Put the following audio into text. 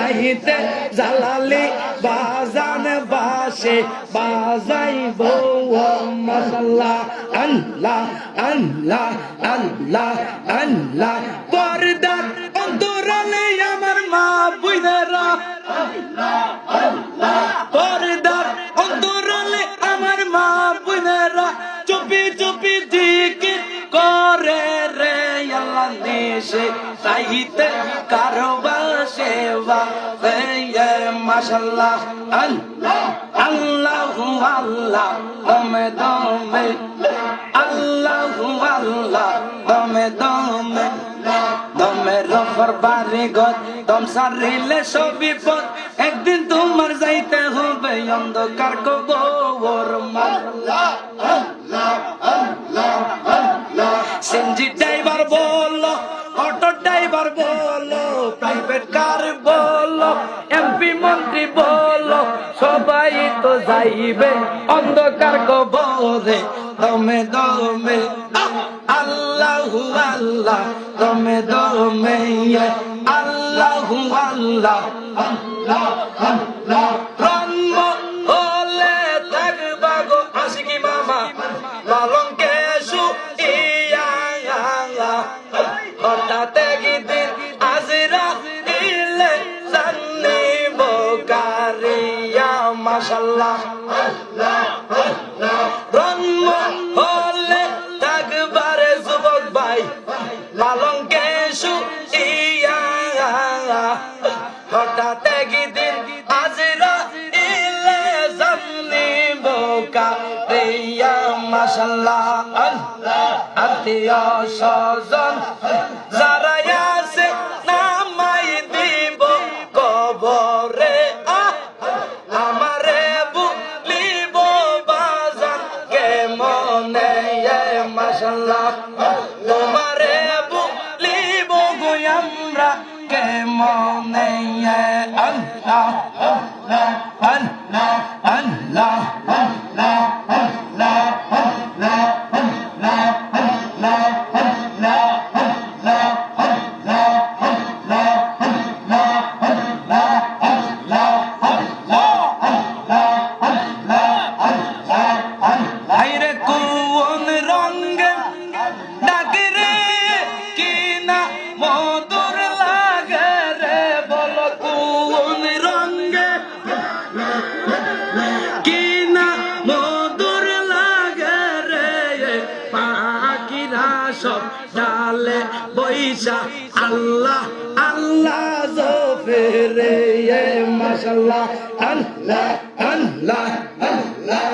চাইতে জালালি বাজান বাসে বাজাইব মাশাআল্লাহ আল্লাহ আল্লাহ আল্লাহ আল্লাহ পর্দার অন্তরালে আমার মা বুইনেরা পর্দার অন্তরালে আমার মা বুইনেরা চুপি চুপি জিকির করে রে আল্লাহ দেশে চাইতে কারবা সেবা মাশাআল্লাহ আল্লাহ আল্লাহু আল্লাহ দমে দমে আল্লাহু আল্লাহ দমে দমে দমে রফর বারে গত দম সারিলে সবই পথ একদিন তোমার যাইতে হবে অন্ধকার কবর মাশাআল্লাহ আল্লাহ আল্লাহ আল্লাহ সিনজি ড্রাইভার বলো অটো ড্রাইভার বলো প্রাইভেট কার বলো এমপি মন্ত্রী বলো সবাই তো যাইবে অন্ধকার কবরে দমে দমে আল্লাহু আল্লাহ দমে দমে আল্লাহু আল্লাহ আল্লাহ আল্লাহ জন্ম হলে থাকবা গো আশিকি মামা পালঙ্কে শুইয়া হঠাৎ একদিন আজরা দিলে জানিব কারিয়া মাশাআল্লাহ জন্ম হলে থাকবারে যুবক ভাই পালঙ্কে শুইয়া হঠাৎ একদিন আজরা দিলে জানিব কারিয়া মাশাআল্লাহ আল্লাহ আত্মীয় স্বজন যারা আছে নামাই দিব কবরে আমারে বুলিব বাজান কেমনে মাশাআল্লাহ তোমারে বুলিব গো আমরা কেমনে আল্লাহ আল্লাহ আল্লাহ আল্লাহ আল্লাহ আল্লাহ আল্লাহ সব ডালে বৈশা আল্লাহ আল্লাহ জোফেরে মাশাআল্লাহ আল্লাহ আল্লাহ আল্লাহ